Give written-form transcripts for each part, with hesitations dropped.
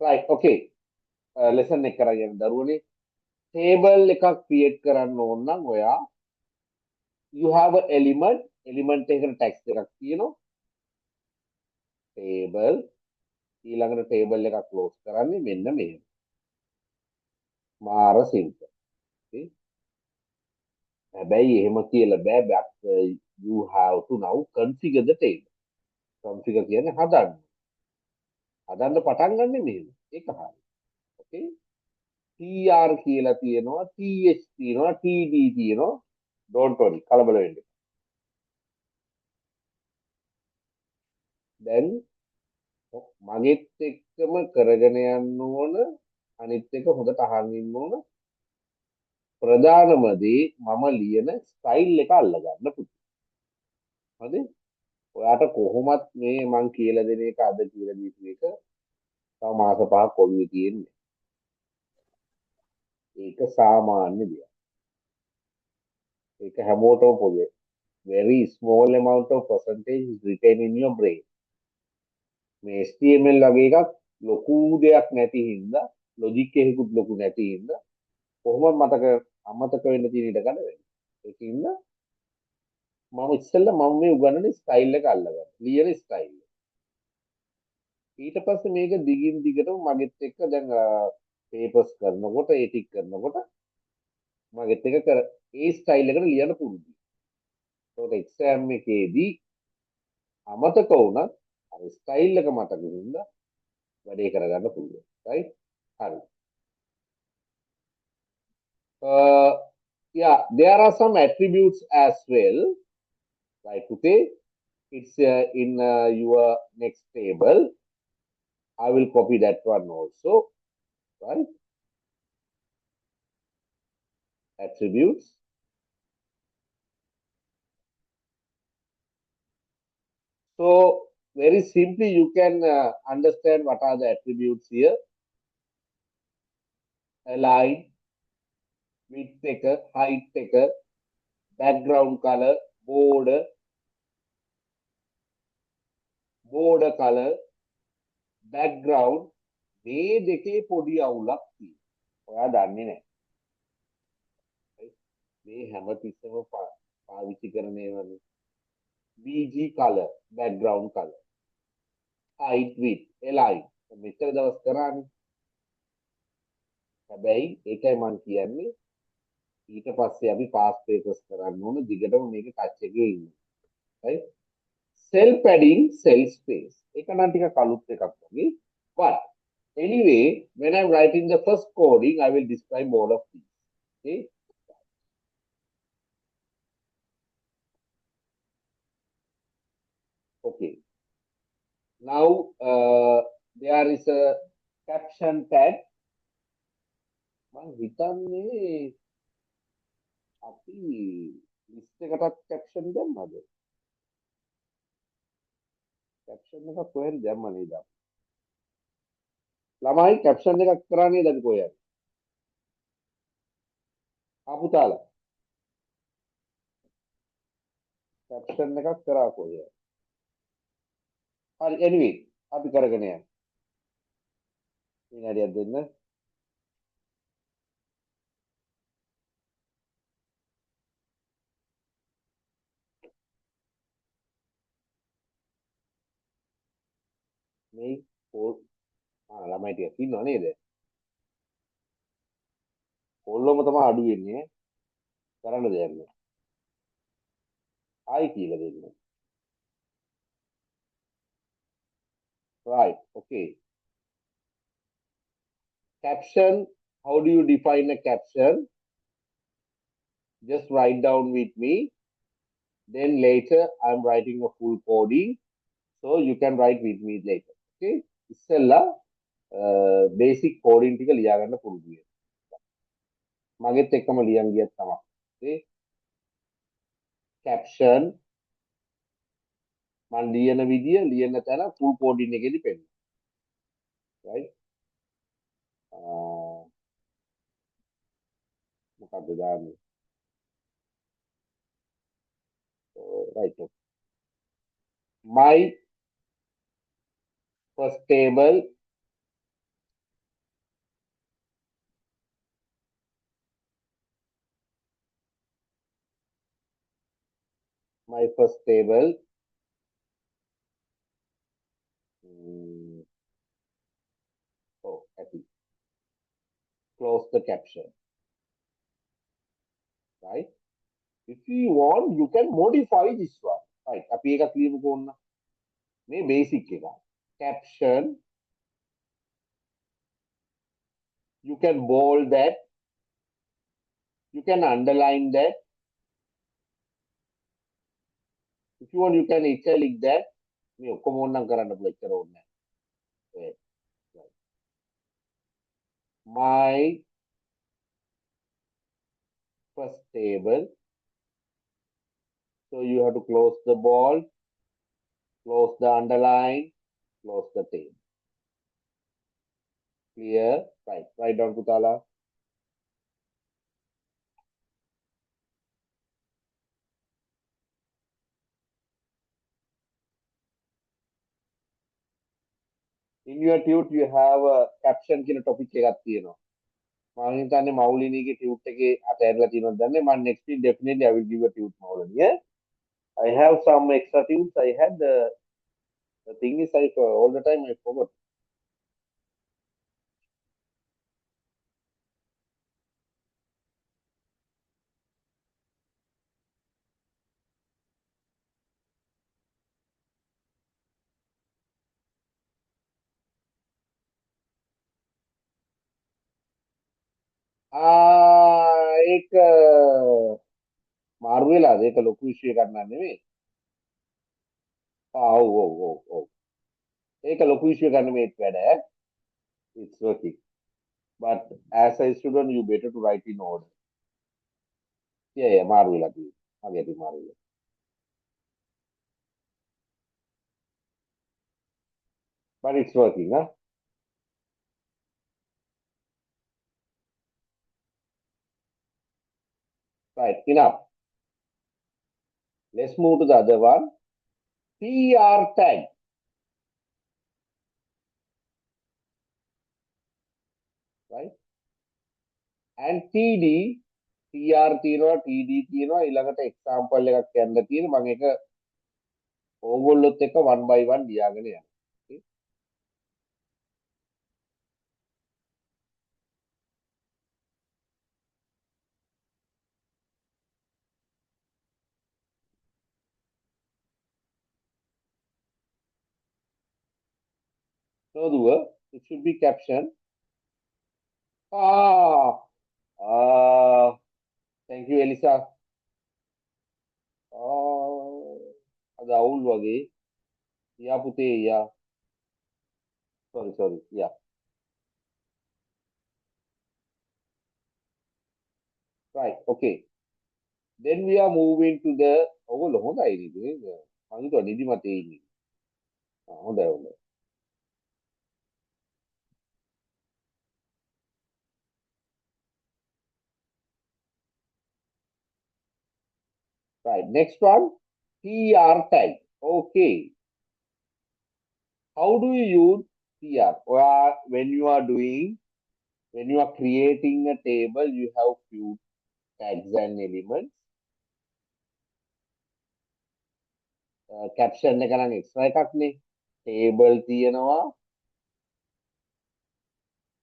right okay lesson එක කරගෙන දරුවනේ table එකක් create කරන්න ඕන නම් ඔයා you have a element එකකට text එකක් තියෙනවා table ඊළඟට table එකක් close කරන්නේ මෙන්න මෙහෙම මාර simple හැබැයි එහෙම කියලා බෑ back you have to now configure the table configure කියන්නේ හදන්න පටන් ගන්න මෙහෙම ඒක හරි okay tr කියලා තියෙනවා th තියෙනවා td තියෙනවා don't worry කලබල වෙන්න එපා. දැන් මගෙත් එක්කම කරගෙන යන්න ඕන අනිත් එක හොඳට අහන් ඉන්න ඕන ප්‍රධානම දේ මම ලියන ස්ටයිල් එක අල්ලගන්න පුතේ හරි ඔයාට කොහොමත් මේ මං කියලා දෙන එක අද කියලා දීපු එක තව මාස පහක් ඔළුවේ තියෙන්නේ ඒක සාමාන්‍ය දෙයක් ඒක හැමෝටම පොදුයි very small amount of percentage is retained in your brain මේ HTML වගේ එකක් ලොකු දෙයක් නැති හින්දා ලොජික් එකකුත් ලොකු නැති හින්දා කොහොමද අමතක වෙන්න තියෙන ඉඩ ගන්න වෙන්නේ ඒකින්ද මම ඉස්සෙල්ලා මම මේ උගන්වන ස්ටයිල් එක අල්ලගන්න ලියන ස්ටයිල් ඊට පස්සේ මේක දිගින් දිගටම මගෙත් එක්ක දැන් පේපර්ස් කරනකොට ඒ ටික කරනකොට මගෙත් එක කර ඒ ස්ටයිල් එකට ලියන්න පුරුදු. ඒකට එක්සෑම් එකේදී අමතක වුණත් අර ස්ටයිල් එක මතක වුණා වැඩේ කරගන්න පුළුවන්. right? හරි. Yeah, there are some attributes as well. Like today, it's in your next table. I will copy that one also. Right? Attributes. So very simply, you can understand what are the attributes here. Align, width taker, height taker, background color, border color, background. මේ දෙකේ පොඩි අවුලක් තියෙනවා. ඔයා දන්නේ නැහැ. මේ හැමතිස්සෙම පාවිච්චි කරන ඒවානේ. BG color, background color. height width, align. මෙච්චර දවස් කරානේ. හැබැයි ඒකයි මම කියන්නේ ඊට පස්සේ අපි පාස් පේපර්ස් කරන්න ඕන දිගටම මේක ටච් එකේ ඉන්න. right? cell padding, cell space. ඒක නම් ටිකක් අලුත් එකක් වගේ. but anyway, when I'm writing the first coding, I will describe all of these. Okay? Okay. Now, there is a caption tag. මම හිතන්නේ අපි ලිස්ට් එකකට caption දැම්මද? caption එකක් කොහෙන්ද දැම්ම නේද? ළමයි caption එකක් කරා නේද අපි කොහෙද? ආපු තාලා. caption එකක් කරා කොහෙද? හරි anyway අපි කරගෙන යමු. විනාඩියක් දෙන්න. මේ ළමයි ටිකක් ඉන්නව නේද? කොල්ලොම තමයි අඩු වෙන්නේ. කරන්න දෙයක් නෑ. ආයි කියලා දෙන්න. right okay caption, how do you define a caption? Just write down with me. Then later I'm writing a full coding. So you can write with me later. Okay? ඉස්සෙල්ලා basic coding ටික ලියාගන්න පුරුදු වෙන්න. මගෙත් එක්කම ලියන් ගියත් තමයි. Okay? caption මම ලියන විදිය ලියන තැන full coding එකේදී පෙන්නනවා. right? මොකක්ද දාන්නේ? right. Okay. My first table My first table. Oh, happy. Close the caption, right? If you want, you can modify this one. Right. අපි එකක් ලියමුකෝ ඔන්න. මේ basic එක. Caption. You can bold that. You can underline that. If you want, you can italic that. මේ ඔක්කොම ඕනනම් කරන්න පුළුවන්. එච්චර ඕනේ නැහැ. My first table. So you have to close the bold, close the underline, close the table. Clear? Right. Write down Kutala. In your tute, you have a caption කියන topic එකක් තියෙනවා. මම හිතන්නේ මෞලිනීගේ tute එකේ අතහැරලා තියෙනවද දන්නේ. මම next week definitely I will give a tute මෞලිනී. Yeah? I have some extra tutes. I had the thing is I all the time I forgot. ඒක මාරු වෙලාද? ඒක ලොකු ඉෂුව එකක් නෑ නෙමෙයි. ඔව්. ඒක ලොකු ඉෂුව එකක් නෙමෙයි වැඩ. It's working. But as a student, you better to write in order. Yeah, මාරු වෙලා තියෙනවා. මගේ අතින් මාරු වෙලා. But it's working, huh? Right, enough. Let's move to the other one. TR tag. Right? And TD, TR තියෙනවා, TD තියෙනවා, ඊළඟට example එකක් කියන්න තියෙන මම ඒක ඕගොල්ලොත් එක්ක one by one ලියාගෙන යනවා. Okay? So it should be caption. Ah, thank you, Elisa. අද අවුල් වගේ. යා පුතේ යා. Sorry. Yeah. Right. Okay. Then we are moving to the ඕගොල්ලෝ හොඳයි නේද? මම හිතුවා නිදිමතේ ඉන්නේ. හොඳයි. Right. Next one, TR tag. Okay. How do you use TR? When you are creating a table, you have few tags and elements. Caption එක නම් extra එකක් නේ. Table තියෙනවා.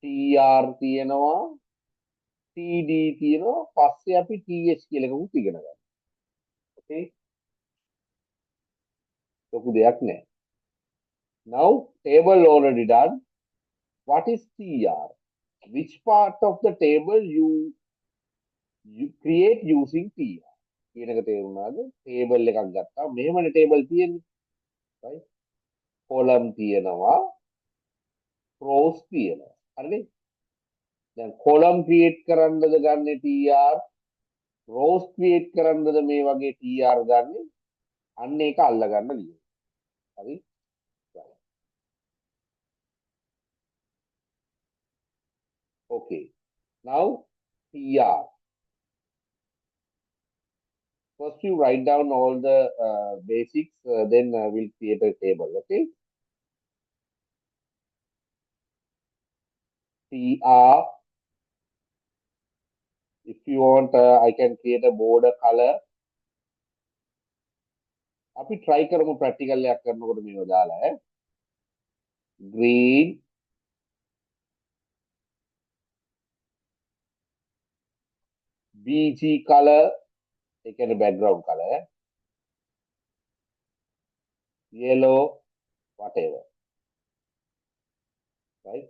TR තියෙනවා. TD තියෙනවා. පස්සේ අපි TH කියලා එකකුත් ඉගෙන ගන්නවා. Okay. ලොකු දෙයක් නෑ. Now, table already done. What is TR? Which part of the table you create using TR? කියන එක තේරුණාද? Table එකක් ගත්තා. මෙහෙමනේ table තියෙන්නේ. Right? Column තියෙනවා. Rows තියෙනවා. හරිනේ? දැන් column create කරන්නද ගන්නේ TR? Rows create කරන්නද මේ වගේ TR ගන්නේ? අන්න ඒක අල්ලගන්න ලියන්න. හරි? Okay. Now TR. First you write down all the basics, then we'll create a table. Okay. TR. If you want, I can create a border color. අපි try කරමු practical එකක් කරනකොට මේව දාලා ඈ. green BG color ඒ කියන්නේ background color yellow whatever, right?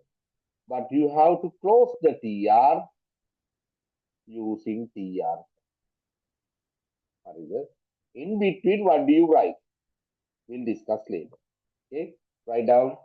But you have to close the TR using TR. In between, what do you write? We'll discuss later. Okay, write down.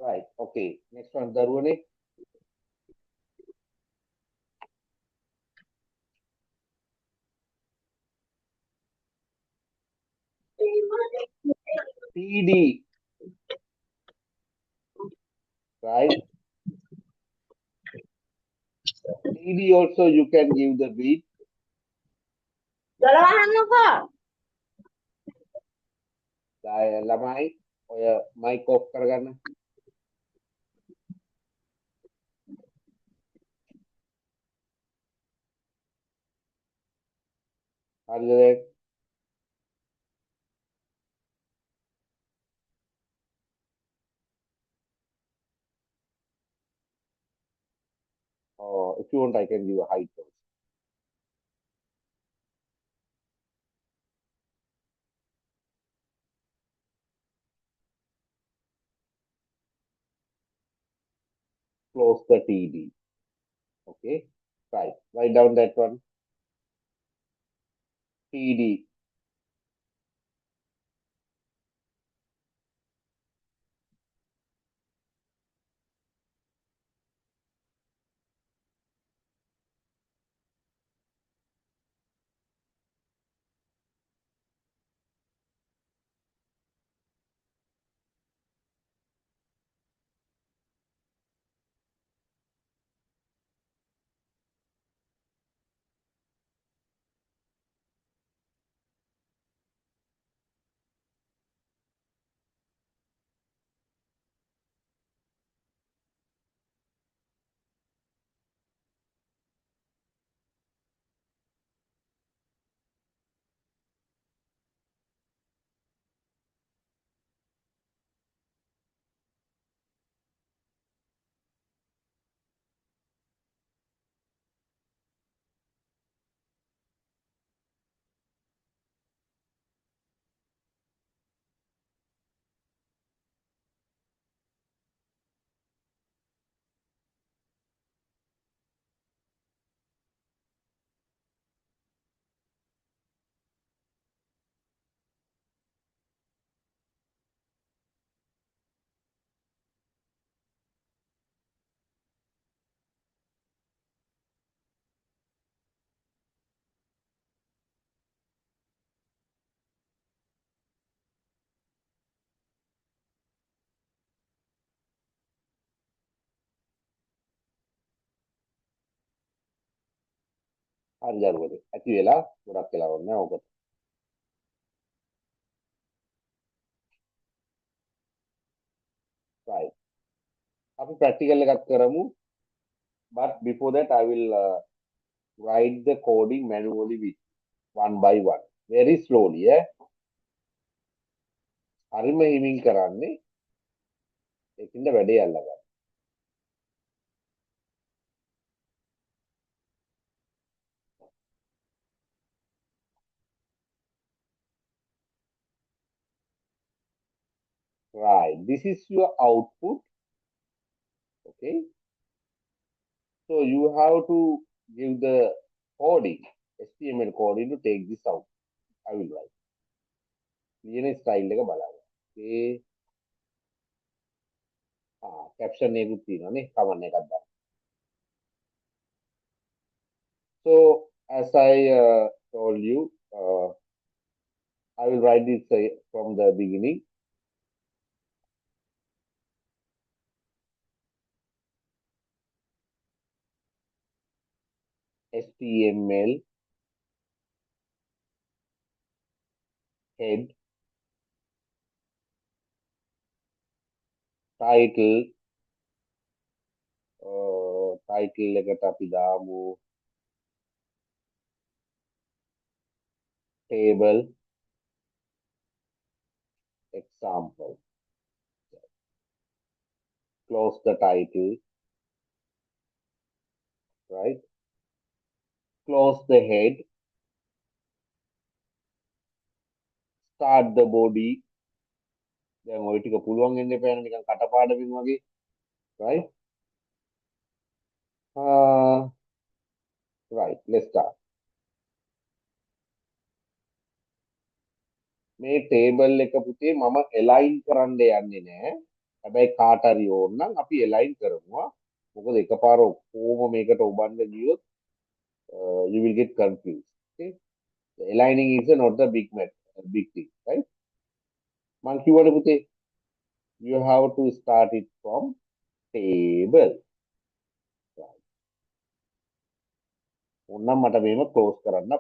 Right. Okay. Next one, Darwani. TD. Right. TD also you can give the beat. ළමයි ඔය mic off කරගන්න. හරිද? Or if you want, I can give a height also. Close the TD. Okay. Right. Write down that one. TD. හරි දරුවනේ. ඇති වෙලා ගොඩක් වෙලා වුණා ඔකට. right. අපි ප්‍රැක්ටිකල් එකක් කරමු. But before that I will write the coding manually with one by one. Very slowly, yeah. හරිම හිමින් කරන්නේ. ඒකින්ද වැඩේ අල්ලගන්න. Right. This is your output. Okay. So you have to give the coding, HTML coding to take this out. I will write. ලියන style එක බලන්න. ඒ caption එකකුත් තියෙනවානේ. කමන්න එකක් දාන්න. So as I told you, I will write this from the beginning. HTML head title title එකට අපි දාමු table example. Close the title, right? Close the head, start the body. දැන් ওই ටික පුළුවන් වෙන්න එපා නිකන් කටපාඩමින් වගේ, right? Right, let's start. මේ table එක පුතේ මම align කරන්න යන්නේ නැහැ. හැබැයි කාට හරි ඕන නම් අපි align කරමුවා. මොකද එකපාර ඔක්කොම මේකට ඔබන්න ගියොත් you will get confused. Okay? The aligning is not the big thing, right? මං කිව්වනේ පුතේ you have to start it from table. Right. ඕනනම් මට මේව close කරන්න.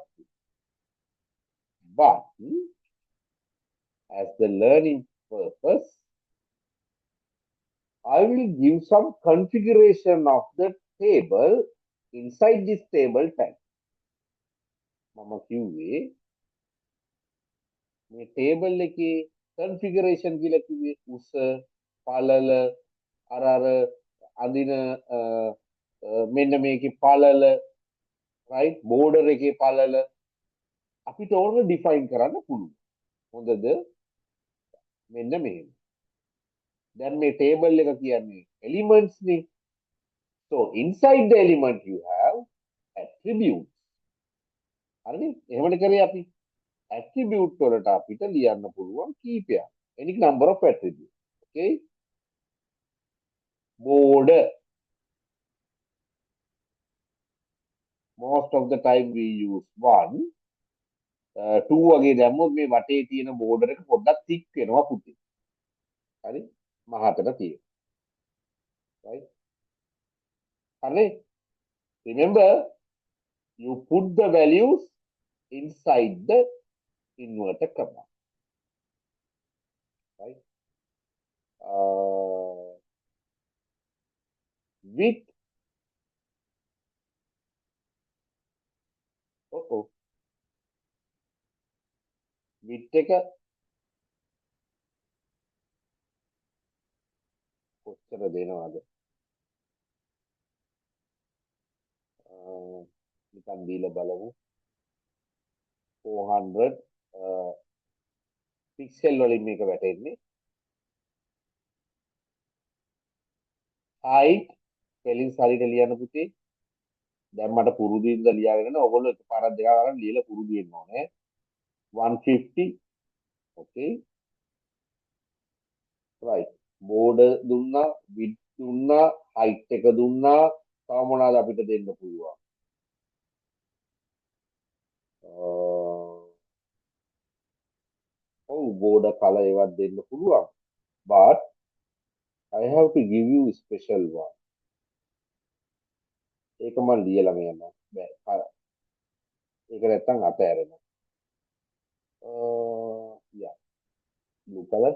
But as the learning purpose, I will give some configuration of the table inside this table tag. මම කිව්වේ මේ table එකේ configuration කියලා කිව්වේ උස පළල අර අඳින මෙන්න මේකේ පළල, right? border එකේ පළල අපිට ඕන define කරන්න පුළුවන්. හොඳද? මෙන්න මෙහෙම. දැන් මේ table එක කියන්නේ elements නේ. So inside the element you have attributes. හරිනේ? එහෙමද කරේ අපි. attribute වලට අපිට ලියන්න පුළුවන් කීපයක්. any number of attributes. Okay? border. Most of the time we use 1. 2 වගේ දැම්මොත් මේ වටේ තියෙන border එක පොඩ්ඩක් thick වෙනවා පුතේ. හරි? මහතට තියෙන. right? හරි? Remember, you put the values inside the inverted comma. Right? With with එක කොච්චර දෙනවද? නිකන් දීලා බලමු. 400 පික්සල් වලින් මේක වැටෙන්නේ. height spellings හරියට ලියන්න පුතේ. දැන් මට පුරුදු ඉඳලා ලියාගෙන යන ඔයගොල්ලෝ එකපාරක් දෙකක් අරන් ලියලා පුරුදු වෙන්න ඕනේ. 150. okay, right. border දුන්නා, width දුන්නා, height එක දුන්නා. තව මොනවාද අපිට දෙන්න පුළුවන්? border color ඒවත් දෙන්න පුළුවන්. but I have to give you special one. ඒක මම ලියලා මේ යනවා. බෑ. නැත්තම් අතෑරෙනවා. yeah, blue color.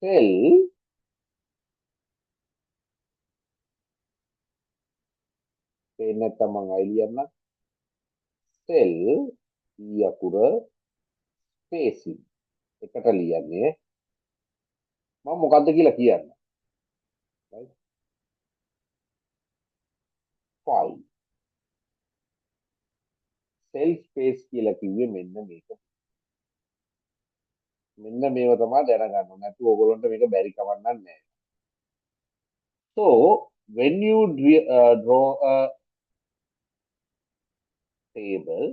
Cell පේන්නේ නැත්තම් මම අය ලියන්න. cell e අකුර spacing එකට ලියන්නේ මම මොකද්ද කියලා කියන්න. right 5 cell space කියලා කිව්වේ මෙන්න මේක. මෙන්න මේව තමයි දැනගන්න ඕනේ. නැත්නම් ඕගොල්ලන්ට මේක බැරි කමක් නැහැ. So when you draw a table,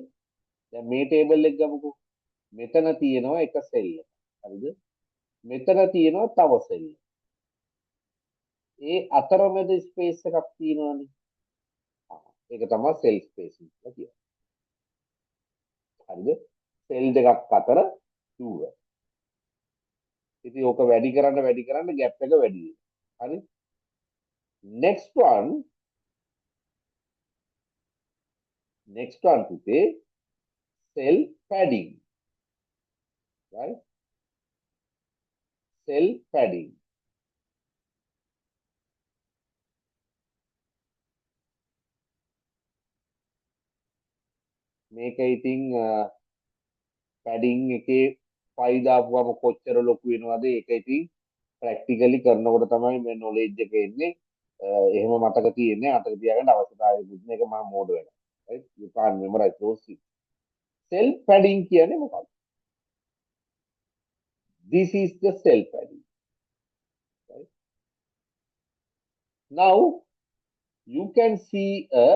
දැන් මේ table එක ගමුකෝ. මෙතන තියෙනවා එක cell එක. හරිද? මෙතන තියෙනවා තව cell එක. ඒ අතරමැද ස්පේස් එකක් තියෙනවනේ. ඒක තමයි cell spacing කියලා කියන්නේ. හරිද? cell දෙකක් අතර දුර. ඉතින් ඕක වැඩි කරන්න gap එක වැඩි වෙනවා. හරි? Next one පුතේ cell padding. Right? Cell padding. මේක ඉතින් padding එකේ පයි දාපුවම කොච්චර ලොකු වෙනවද ඒක ඉතින් ප්‍රැක්ටිකලි කරනකොට තමයි මේ නොලෙජ් එක එන්නේ. එහෙම මතක තියෙන්නේ අතක තියාගන්න අවශ්‍යතාවය දුන්න එක මම මෝඩ වෙනවා. right you can't memorize those things. Cell padding කියන්නේ මොකක්ද? This is the cell padding. Right? Now you can see a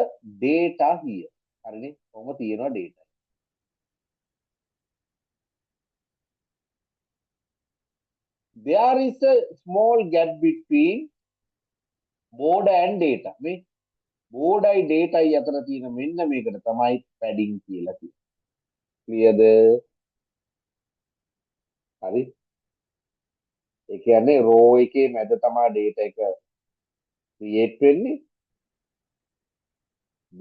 data here. හරිනේ කොහොම තියෙනවා data. There is a small gap between board and data. මේ board and data අතර තියෙන මෙන්න මේකට තමයි padding කියලා කියන්නේ. Clearද? හරි. ඒ කියන්නේ row එකේ මැද තමයි data එක create වෙන්නේ.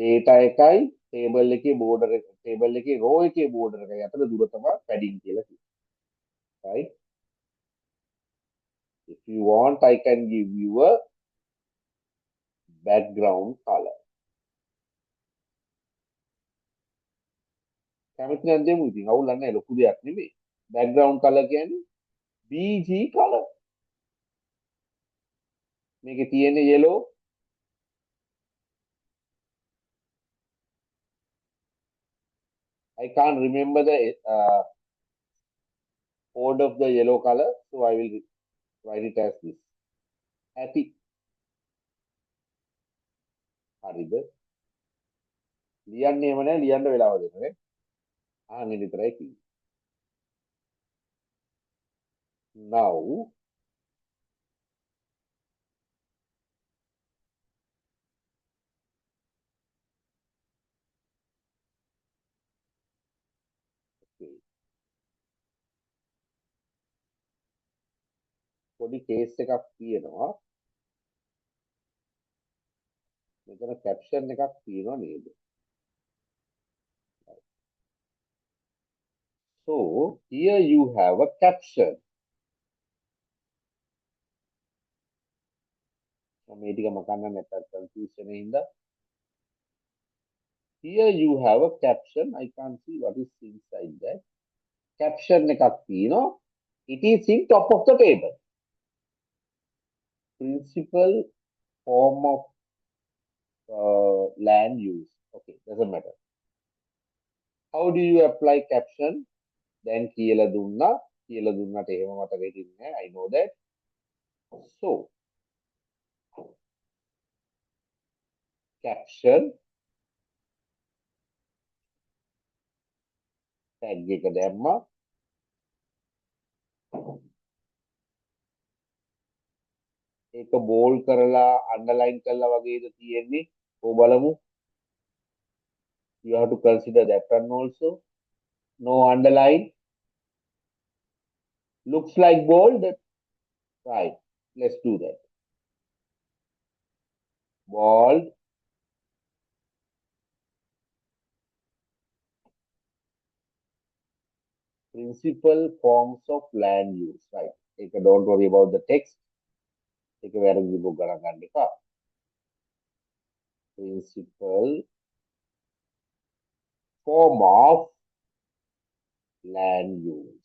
data එකයි table එකේ border එක table එකේ row එකේ border එකයි අතර දුර තමයි padding කියලා කියන්නේ. Right? If you want, I can give you a background color. කැමති නම් දෙමු ඉතින් අවුලක් නැහැ ලොකු දෙයක් නෙමෙයි. background color කියන්නේ BG color. මේකේ තියෙන yellow I can't remember the code of the yellow color, so I will write it as this. Happy. හරිද? ලියන්නේ එහෙම නැහැ ලියන්න වෙලාව දෙන්න නේ. අහන්නේ විතරයි කිව්වේ. Now okay. පොඩි කේස් එකක් තියෙනවා. මෙතන caption එකක් තියෙනවා නේද? So here you have a caption. මේ ටික මකන්න නැත්නම් confusion හින්දා. Here you have a caption. I can't see what is inside that. Caption එකක් තියෙනවා. It is in top of the table. Principal form of land use. Okay, doesn't matter. How do you apply caption? Then කියලා දුන්නට එහෙම මතක හිටින්නේ නැහැ. I know that. So caption tag එක දැම්මා. ඒක බෝල්ඩ් කරලා අන්ඩර්ලයින් කරලා වගේද තියෙන්නේ. ඔය බලමු. You have to consider that one also. No underline. Looks like bold. Right. Let's do that. bold, principal forms of land use, right? Don't worry about the text. වැරදි book ගණන් ගන්න එපා. Principal form of land use.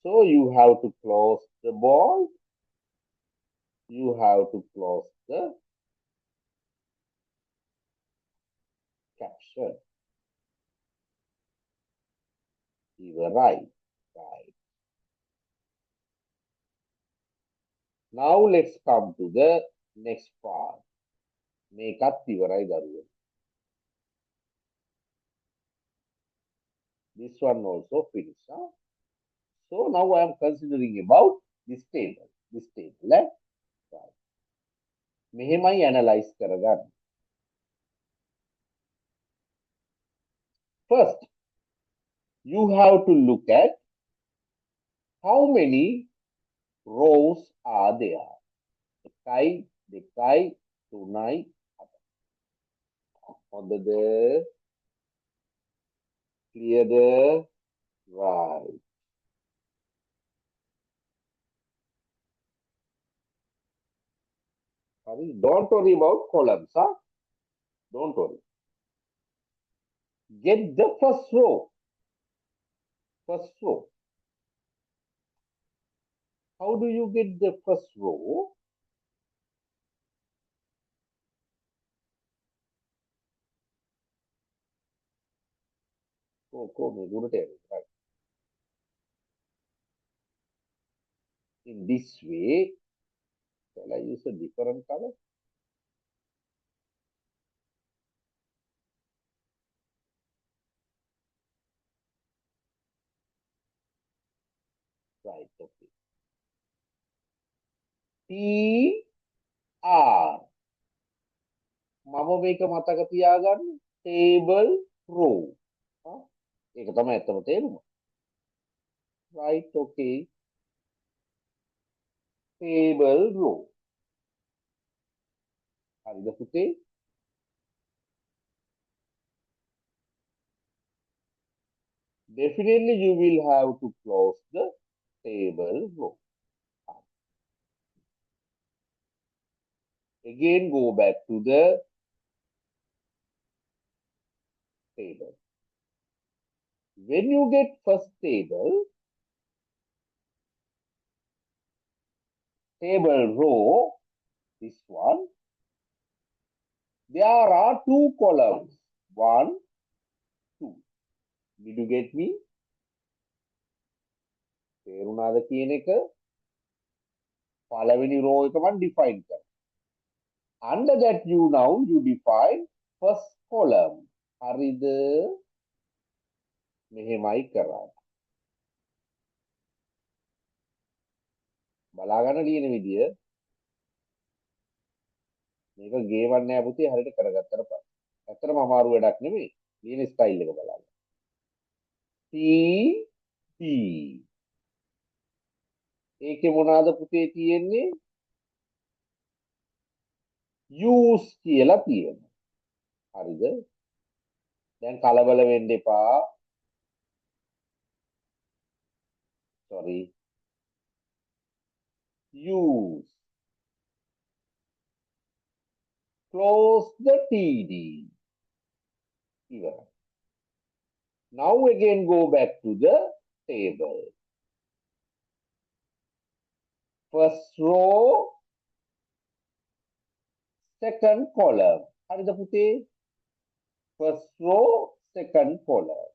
So you have to close the bold. You have to close the caption. You were right. Right. Now let's come to the next part. මේකත් ඉවරයි දරුවෝ. This one also finished. Huh? So now I am considering about this table. This table. Right? මෙහෙමයි analyze කරගන්න. First, you have to look at how many rows are there. එකයි, දෙකයි, තුනයි, හතරයි. හොඳද? Clearද? Right. Don't worry about columns, huh? Don't worry. Get the first row. First row. How do you get the first row? Right. In this way, shall I use a different color? Right, okay. T R. මම මේක මතක තියාගන්න. Table row. ඒක තමයි ඇත්තම තේරුම. Right, okay. Table row. හරිද පුතේ? Definitely you will have to close the table row. Again, go back to the table. When you get first table row, this one, there are two columns. 1, 2. Did you get me? තේරුණාද කියන එක? පළවෙනි row එක මම define කරනවා. Under that you define first column. හරිද? මෙහෙමයි කරන්නේ. බලාගන්න ලියන විදිය. මේක ගේවන්නේ නැහැ පුතේ හරියට කරගත්තට පස්සේ. ඇත්තටම අමාරු වැඩක් නෙමෙයි. ලියන ස්ටයිල් එක බලන්න. T T. ඒකේ මොනවාද පුතේ තියෙන්නේ? use කියලා තියෙනවා. හරිද? දැන් කලබල වෙන්න එපා. Sorry. Use. Close the TD. Even. Now again go back to the table. First row, second column. හරිද පුතේ? First row, second column.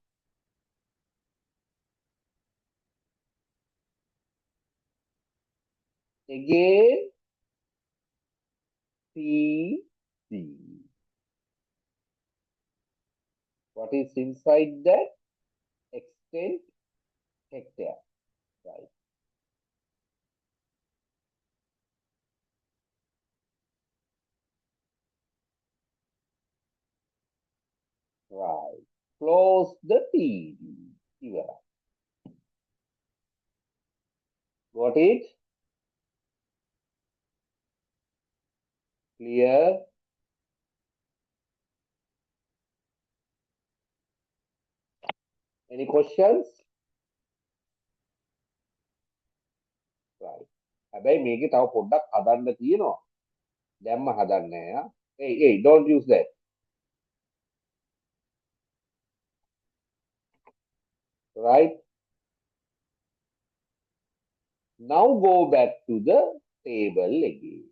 Again, C, C. What is inside that? Extent, hectare. Right. Right. Close the TD. Here. Got it? Clear? Any questions? Right. හැබැයි මේකේ තව පොඩ්ඩක් හදන්න තියෙනවා. දැම්ම හදන්නේ නැහැ. Hey, don't use that. Right? Now go back to the table again.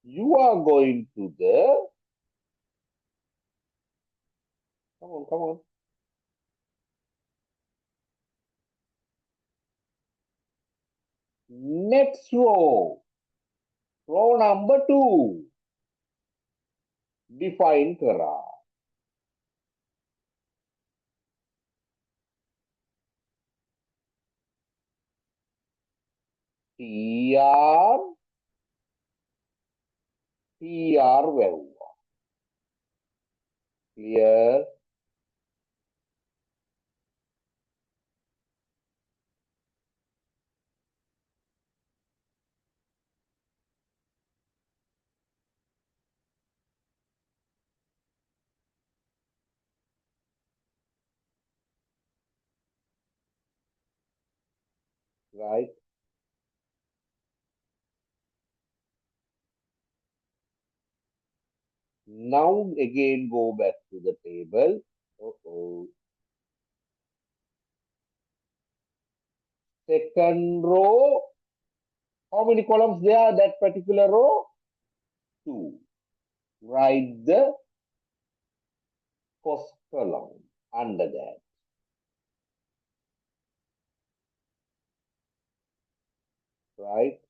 You are going to the, come on. Next row, row number 2. Define करा. TR, TR වැව්වා. Clear? Right? Now again go back to the table. Uh-oh. Second row, how many columns there? That particular row? 2. Write the first column under that. Right?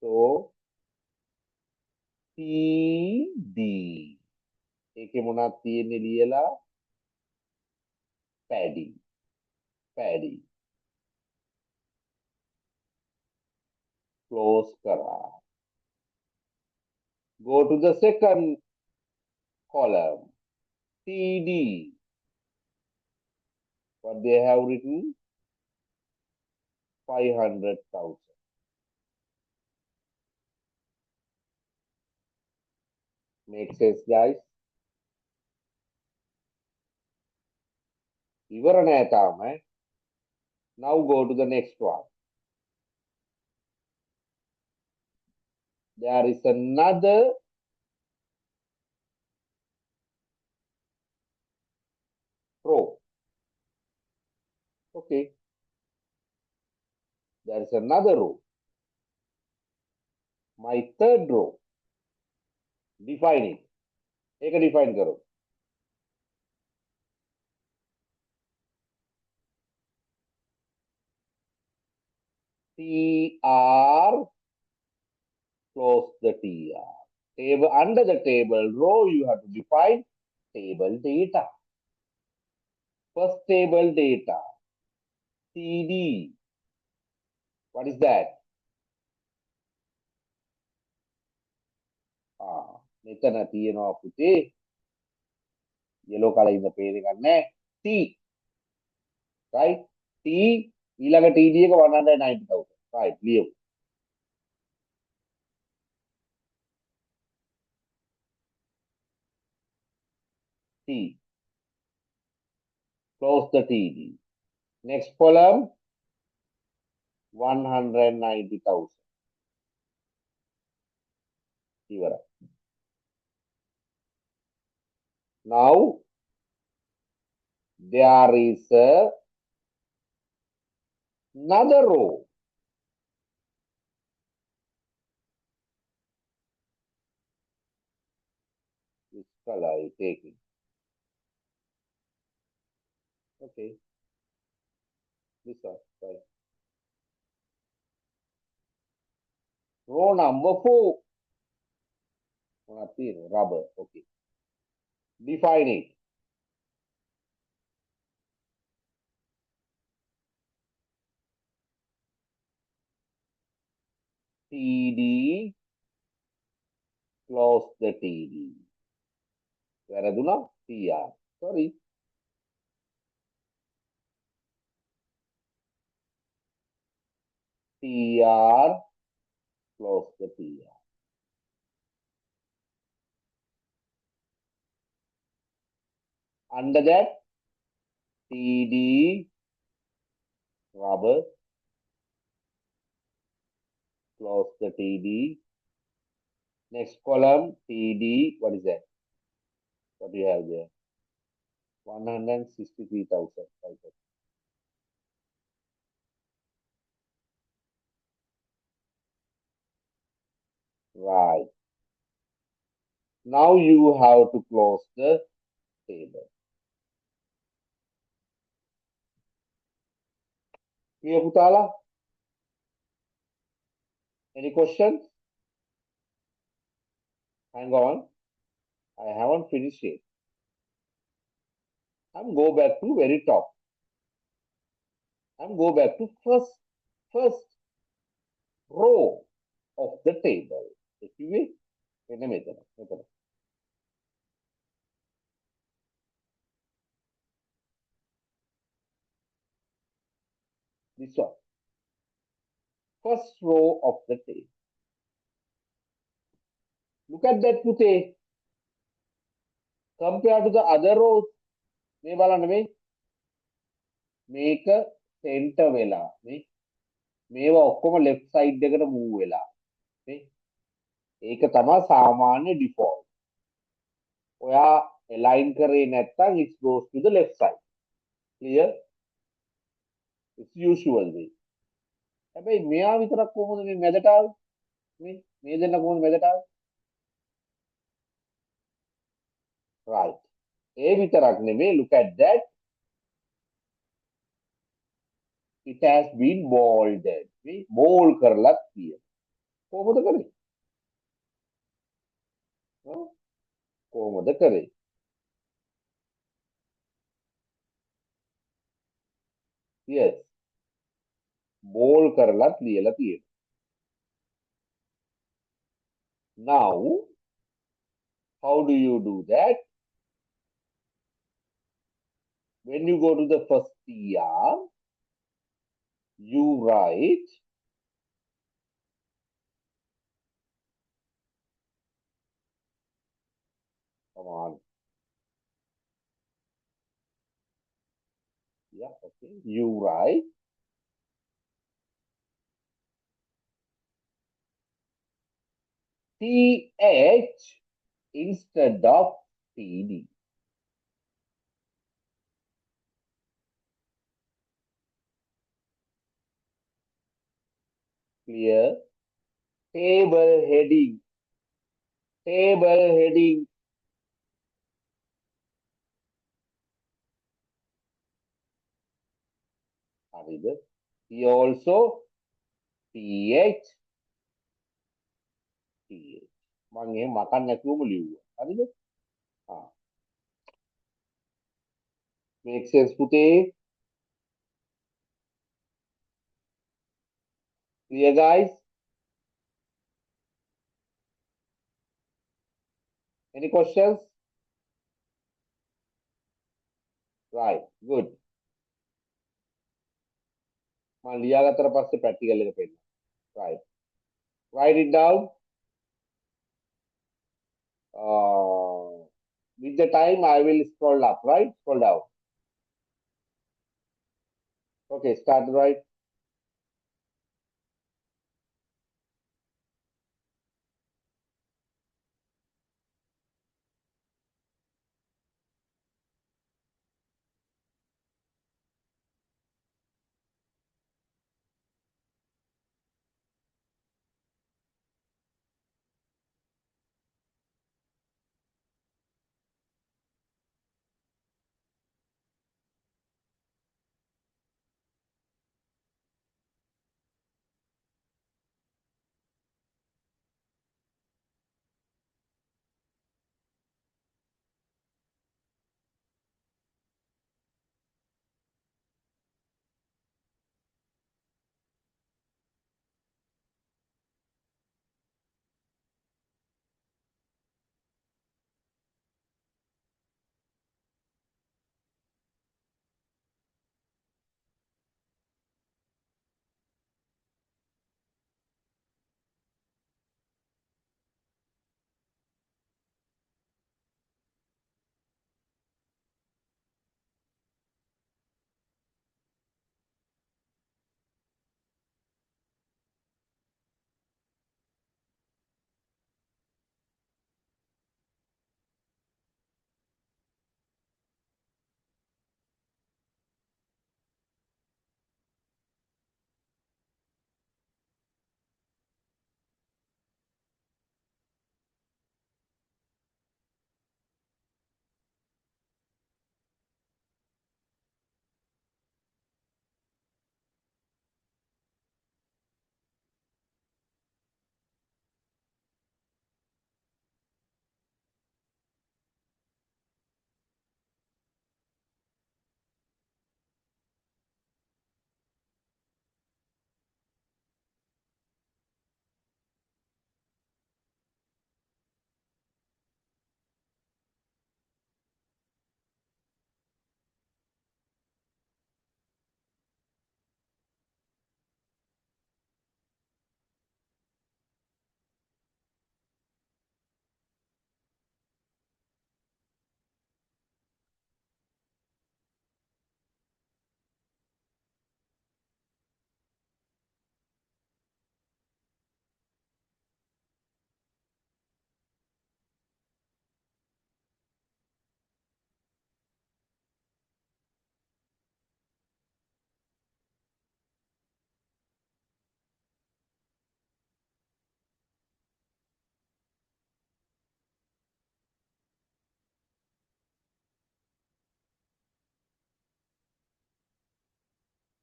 So, TD. ඒකේ මොනවද තියෙන්නේ ලියලා? Paddy. Paddy. Close කරා. Go to the second column. TD. What they have written? 500,000. Make sense, guys? ඉවර නෑ තාම. Now go to the next one. There is another row. Okay. There is another row. My third row. Define it. एक define करो. TR, close the TR. Table, under the table row, you have to define table data. First table data. TD. What is that? මෙතන තියෙනවා පුතේ. yellow color ඉඳ පේන එකක් නෑ. T. Right? T ඊළඟ TD එක 190,000. Right, ලියමු. T. Close the TD. Next column, 190,000. ඉවරයි. Now, there is another row. Which color are you taking? Okay. This one, right. Row number 4. Rubber. Okay. Define it. TD. Close the TD. වැරදුනා? TR. Sorry. TR, close the TR. Under that, TD, rubber, close the TD. Next column, TD, what is that? What do you have there? 163,000. Right. Now you have to close the table. Clear, Putala? Any questions? Hang on. I haven't finished it. I'm go back to very top. I'm go back to first row of the table. එකේ මෙන්න මෙතන. This one. First row of the table. Look at that පුතේ. Compared to the other rows. මේ බලන්න මේ. මේක center වෙලා. මේවා ඔක්කොම left side එකට move වෙලා. ඒක තමයි සාමාන්‍ය default. ඔයා align කරේ නැත්නම් it goes to the left side. Clear? It's usual way. හැබැයි මෙයා විතරක් කොහොමද මේ මැදට ආවේ? මේ දෙන්න කොහොමද මැදට ආවේ? Right. ඒ විතරක් නෙමෙයි, look at that. It has been bolded. මේ bold කරලා තියෙනවා. කොහොමද කරේ? කොහොමද කරේ? Yes. bold කරලා ලියලා තියෙනවා. Now, how do you do that? When you go to the first TR, you write come on. Yeah, okay. You write TH instead of TD. Clear? Table heading. Table heading. Here also TH TH. මම එහෙම මකන්න නැතුවම ලිව්වා. හරිද? Make sense පුතේ? Clear guys? Any questions? Right, good. මම ලියාගත්තට පස්සේ practical එක පෙන්නන්න. Right. Write it down. With the time, I will scroll up, right? Scroll down. Okay, start right.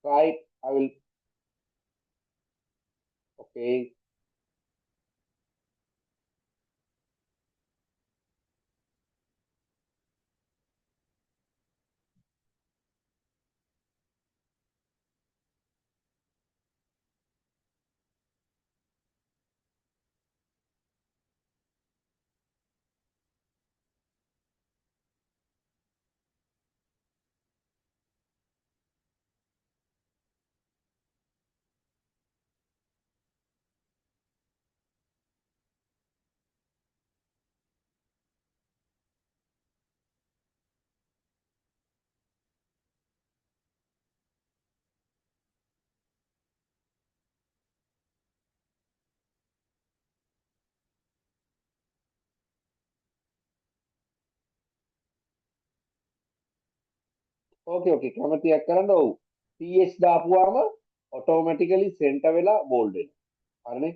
Right, I will. Okay. ඕකේ ඕකේ කැමතියක් කරන්න ඔව් TH දාපුවාම ඔටෝමැටිකලි සෙන්ටර් වෙලා bold වෙනවා හරිනේ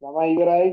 ළමයි ඉවරයි.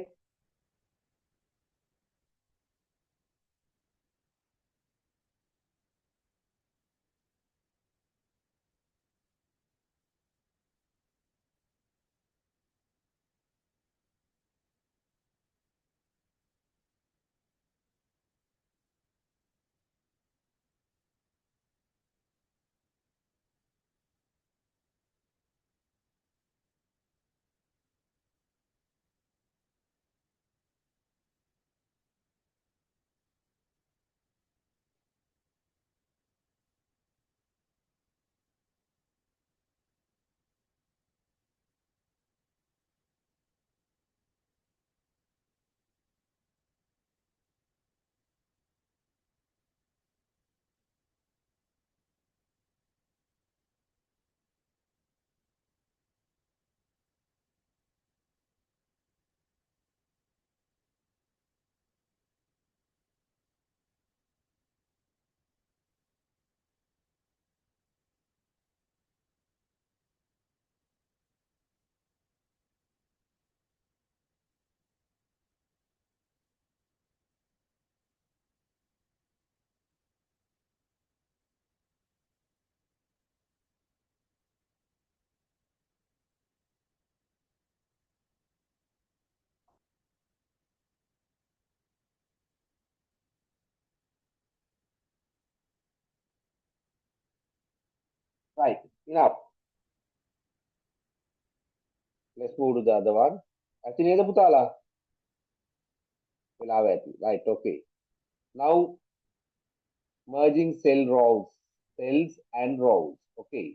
Right. Enough. Let's move to the other one. ඇති නේද පුතාලා? වෙලාව ඇති. Right. Okay. Now merging cells and rows. Okay.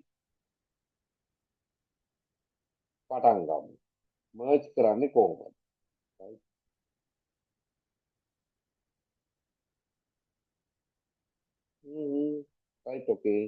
පටන් ගමු. merge කරන්නේ කොහොමද? Right. Right. Okay.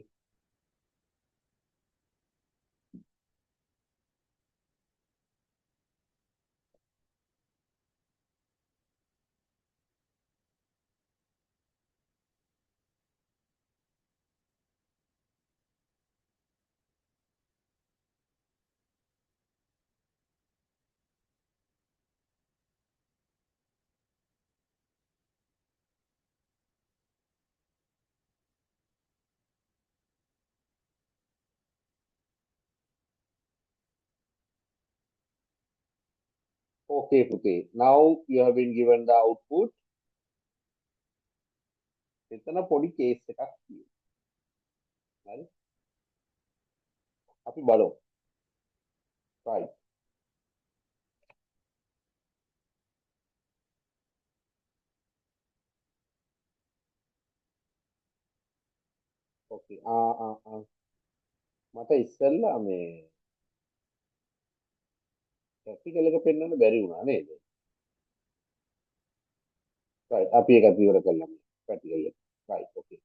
Okay, පුතේ. Now you have been given the output. එතන පොඩි case එකක් තියෙනවා. හරි? අපි බලමු. Right. Okay. මට ඉස්සෙල්ලා මේ ප්‍රැක්ටිකල් එක පෙන්වන්න බැරි වුණා නේද? Right. අපි ඒකත් ඉවර කළා මේ ප්‍රැක්ටිකල් එක. Right. Okay.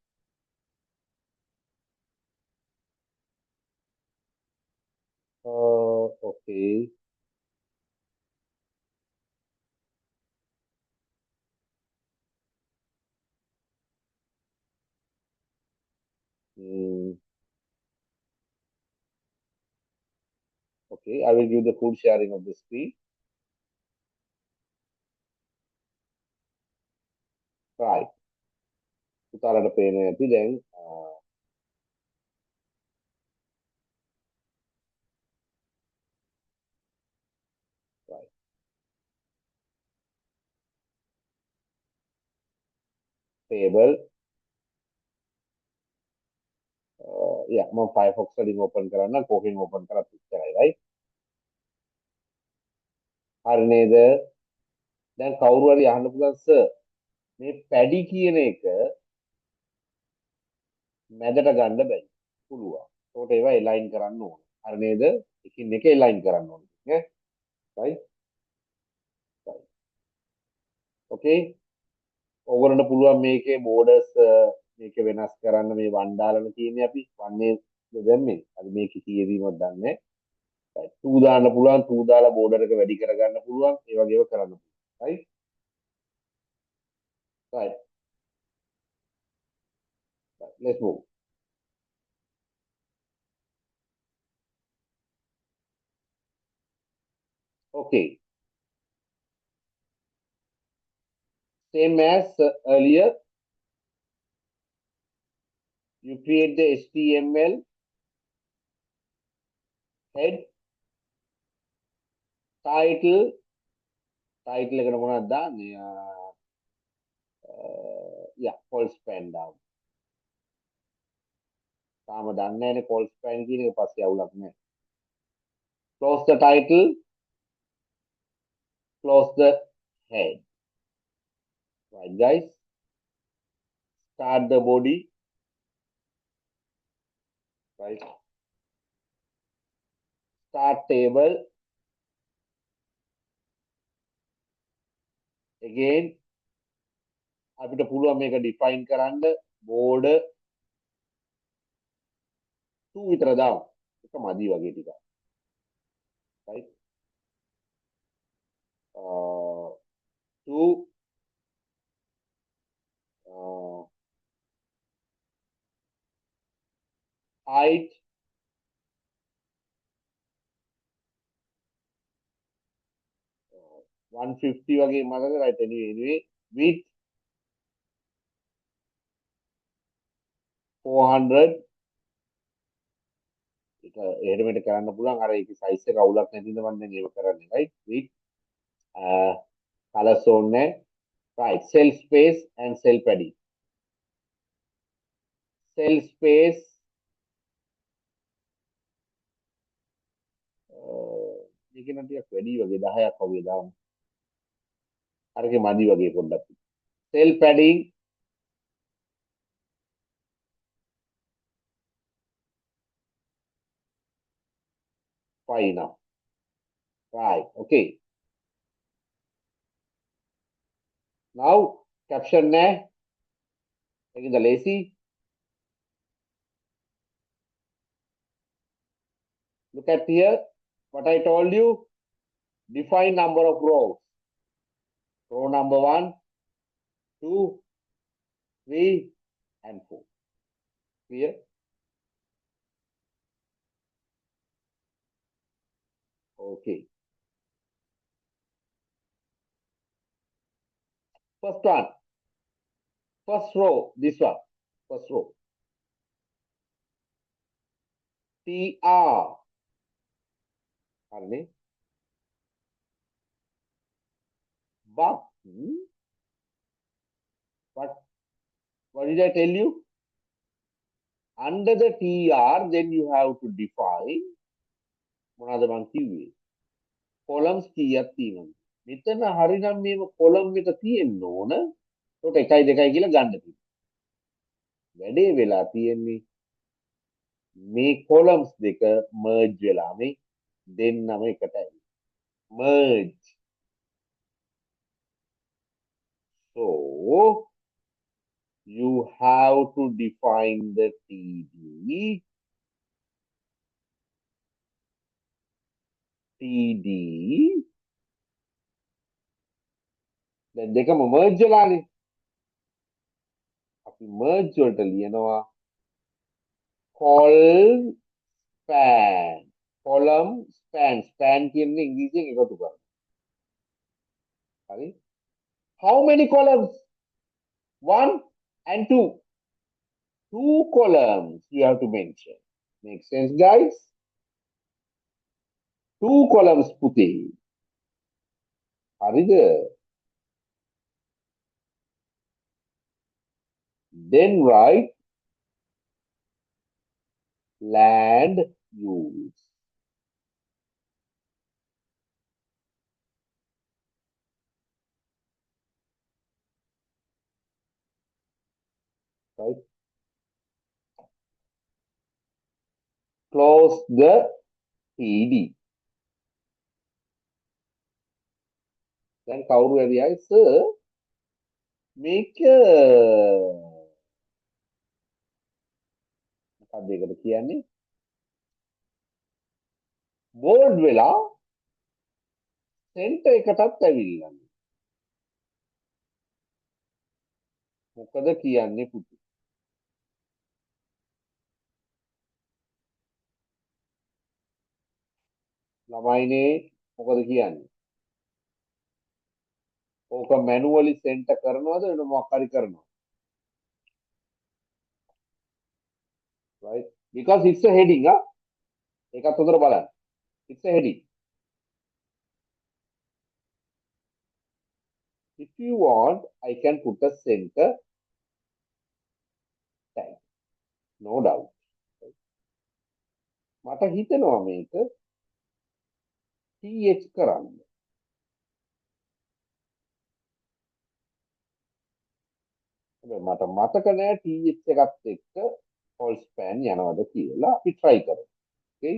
Okay. Mm, okay. I will give the full sharing of the screen. Right. පුතාලට පේන ඇති දැන් right. Table. Yeah, මම Firefox වලින් open කරන්න කොහෙන් open කරත් ඉච්චරයි right. හරි නේද? දැන් කවුරු හරි අහන්න පුළුවන් සර් මේ පැඩි කියන එක මැදට ගන්න බැරි. පුළුවන්. ඒකට ඒවා එලයින් කරන්න ඕන. හරි නේද? එකින් එක එලයින් කරන්න ඕන. නේ? right? right. Okay. ඕගොල්ලන්ට පුළුවන් මේකේ බෝඩර්ස් මේක වෙනස් කරන්න මේ වන් දාලාම තියෙන්නේ අපි වන්නේ දැම්මේ. අද මේක කීයදීමක් දන්නේ නැහැ. right. 2 දාන්න පුළුවන් 2 දාලා බෝඩර් එක වැඩි කරගන්න පුළුවන්. ඒ වගේම කරන්න පුළුවන්. right? right. right. Let's move. Okay. Same as earlier, you create the HTML head, title එකට මොනවද දාන්නේ? yeah, false span down. තාම දන්නේ නැහැනේ false span කියන එක පස්සේ අවුලක් නැහැ. Close the title, close the head. Right, guys? Start the body. Right? Start table. Again, අපිට පුළුවන් මේක define කරන්න border 2 විතර දාමු. ඒක මදි වගේ ටිකක්. Right? 2 height 150 වගේ මතක right anyway width 400 ඒක එහෙට මෙහෙට කරන්න පුළුවන් අර ඒකේ size එක අවුලක් නැති ඉඳ මම දැන් ඒක කරන්නේ right width color zone නැහැ right cell space and cell padding cell space මේක නම් ටිකක් වැඩි වගේ 10ක් වගේ දාමු අරගේ මදි වගේ පොඩ්ඩක් cell padding 5 now right okay now caption නැහැ ඒකද lazy look at here what I told you define number of rows row number 1 2 3 and 4 clear okay first one first row this one first row TR හරිනේ but what did I tell you under the TR then you have to define මොනවාද මං කිව්වේ columns කීයක් තියෙනවද මෙතන හරිනම් මේක column එක තියෙන්න ඕන ඒකට 1 2 කියලා ගන්න තියෙනවා වැඩේ වෙලා තියෙන්නේ මේ columns දෙක merge වෙලා මේ දෙන්නම එකටයි merge so you have to define the TD දැන් දෙකම merge වෙලානේ අපි merge වලට ලියනවා column span කියන්නේ ඉංග්‍රීසියෙන් එකතු කරනවා හරි how many columns 1 and 2 two columns you have to mention make sense guys two columns පුතේ හරිද then write land use right close the TD then කවුරු ඇරියයි sir මේක මොකක්ද ඒකට කියන්නේ bold වෙලා center එකටත් ඇවිල්ලා මොකද කියන්නේ පුතේ ළමයිනේ මොකද කියන්නේ ඕක මැනුවලි සෙන්ටර් කරනවද වෙන මොකක් හරි කරනවද? Right? Because it's a heading, huh? ඒකත් හොඳට බලන්න. It's a heading. If you want, I can put a center tag. No doubt. මට හිතෙනවා මේක TH කරන්න. හැබැයි මට මතක නෑ TH එකත් එක්ක false span යනවද කියලා. අපි try කරමු. Okay?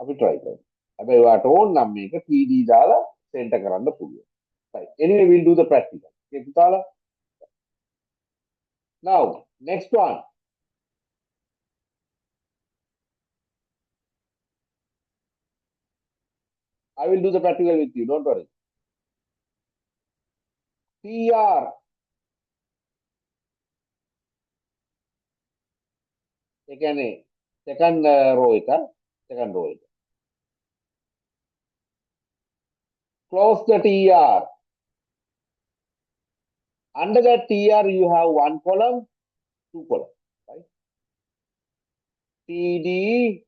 අපි try කරමු. හැබැයි ඔයාට ඕන නම් මේක TD දාලා center කරන්න පුළුවන්. Right. Anyway, we'll do the practical. Okay, පුතාලා? Now, next one. I will do the practical with you. Don't worry. TR. ඒ කියන්නේ second row එක. Second row එක. Close the TR. Under that TR, you have one column, two columns. Right? TD.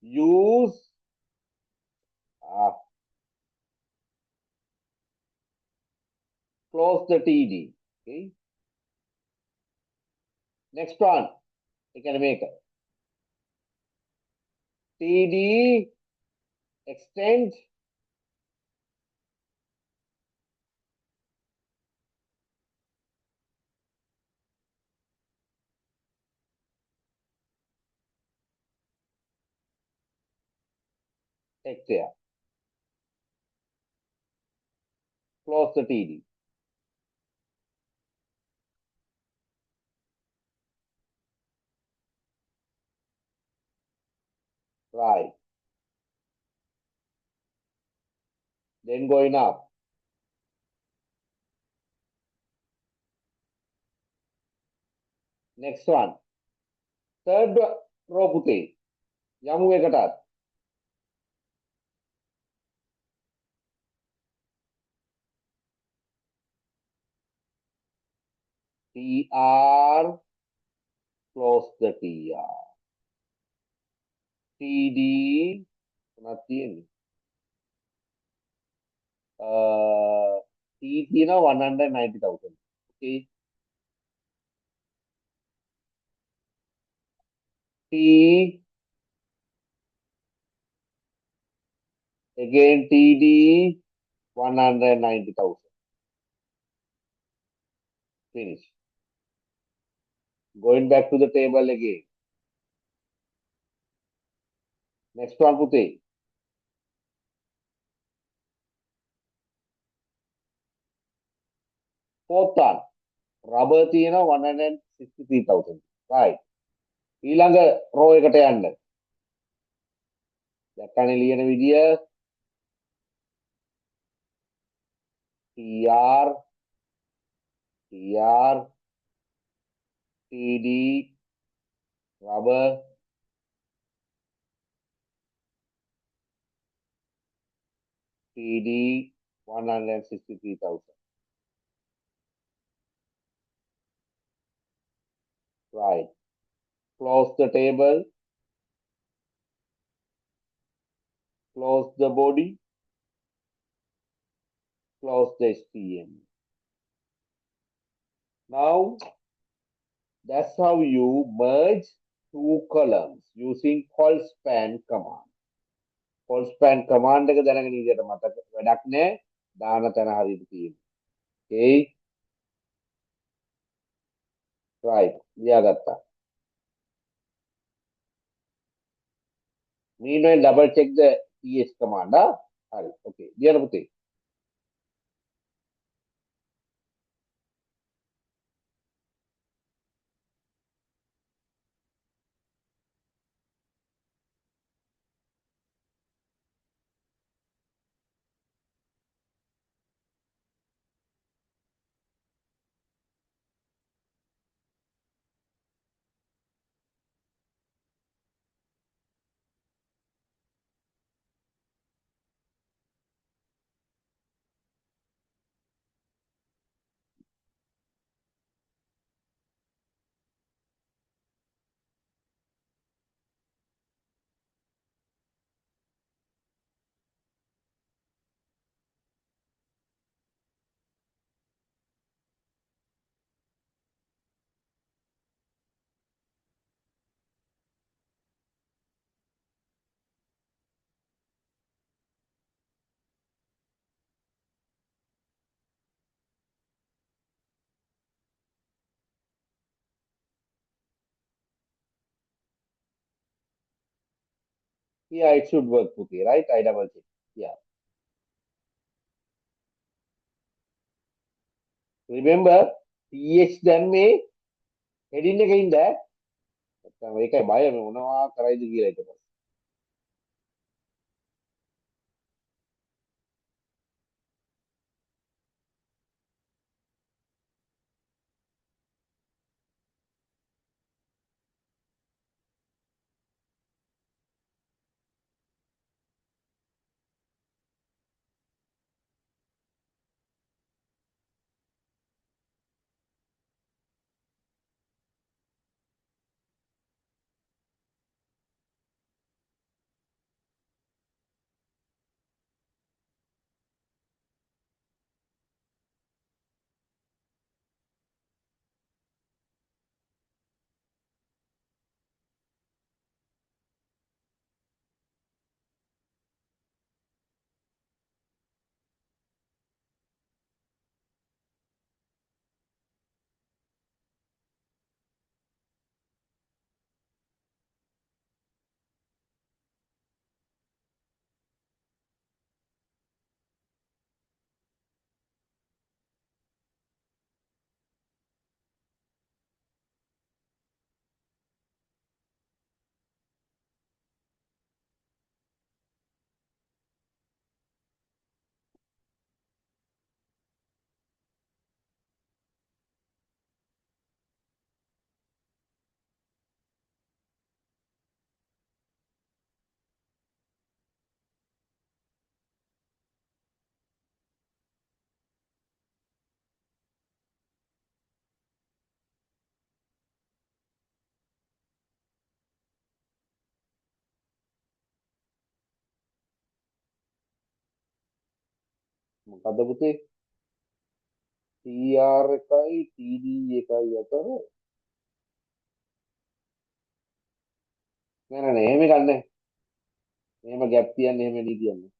Use. Close the TD. Okay. Next one. You can make it. TD. Extend. Take care. Close the TD. Right. Then going up. Next one. Third row පුතේ. යමු එකටත්. TR. Close the TR. TD. මොනවද තියෙන්නේ? T තියෙනවා 190,000. Okay. T. Again TD. 190,000. Finish. Going back to the table again. Next one පුතේ. Fourth one. Rubber තියෙනවා 163,000. Right. ඊළඟ row එකට යන්න. දැක්කනේ ලියන විදිය. TR. TR. TD. Rubber. TD. 163,000. Right. Close the table. Close the body. Close the STM. Now, that's how you merge two columns using false span command. False span command එක දැනගෙන ඉඳලා මතක වැඩක් නෑ. දාන තැන හරියට තියෙනවා. Okay. Right. ලියාගත්තා. Meanwhile, double check the TH command. හරි. Okay. ලියන්න පුතේ. Yeah, it should work, Puti, right? I double check. Yeah. Remember, TH දැම්මේ heading එකකින්ද? නැත්නම් ඒකයි බය මේ මොනවා කරයිද කියලා ඊට පස්සේ. මොකද්ද පුතේ? TR එකයි TD එකයි අතර නෑ නෑ නෑ එහෙම එකක් නෑ. එහෙම ගැප් තියන්නේ එහෙම නෙදී තියන්නේ.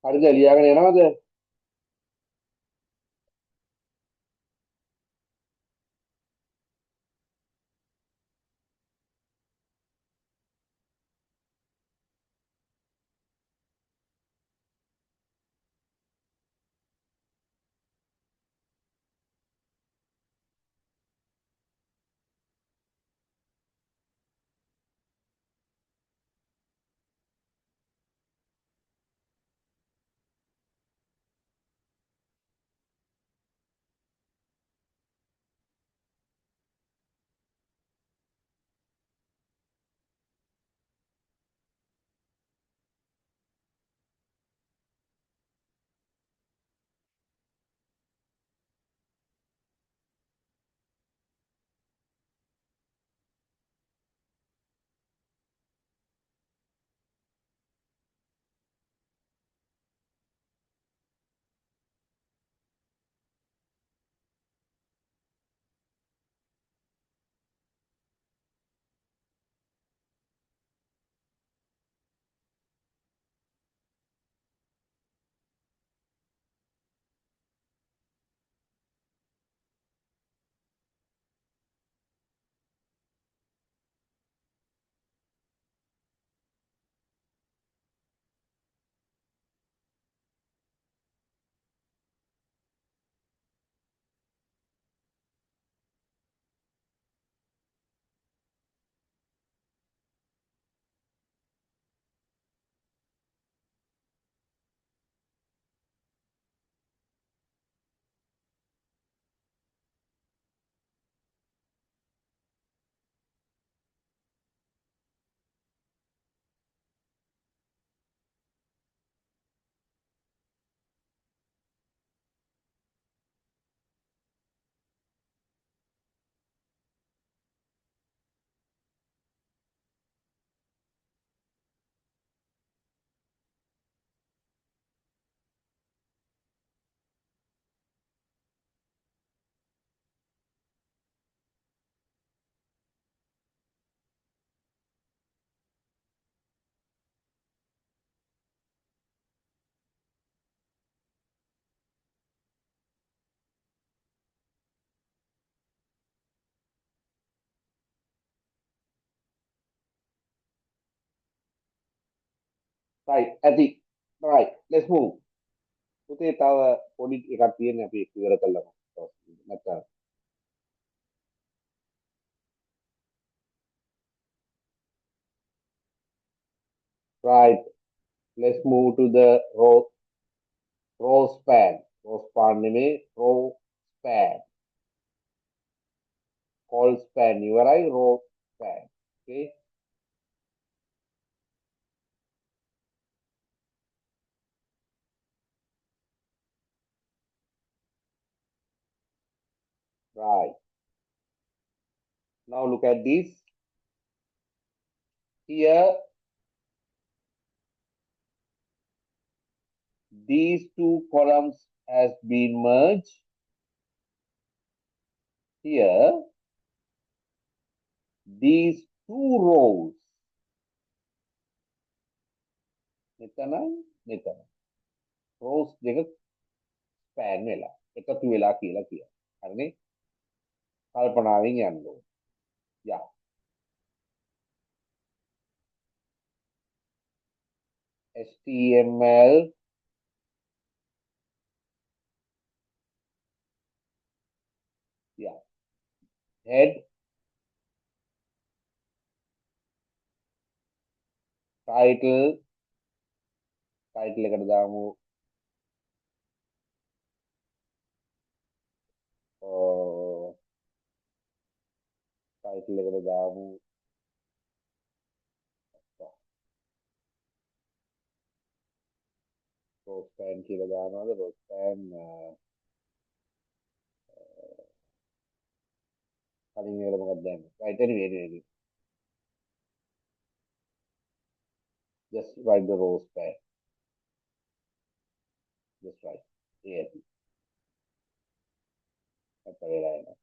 හරිද ලියාගෙන යනවද? right ඇති. right let's move. පුතේ තව පොඩි එකක් තියෙන අපි ඉවර කළා. නැත්නම් right let's move to the row span. row span නෙමේ row span. call span ඉවරයි row span. okay right now look at this here. These two columns has been merged. Here, these two rows. මෙතනයි මෙතන. rows දෙක span වෙලා එකතු වෙලා කියලා කියනවා. හරිනේ? කල්පනාවෙන් යන්න ඕනේ. Yeah. HTML yeah. head title එකට දාමු title එකට දාමු row span කියලා දානවාද row span කලින් ඒකට මොකක්ද දාන්නේ right anyway just write the row span just write ASP that's the way I know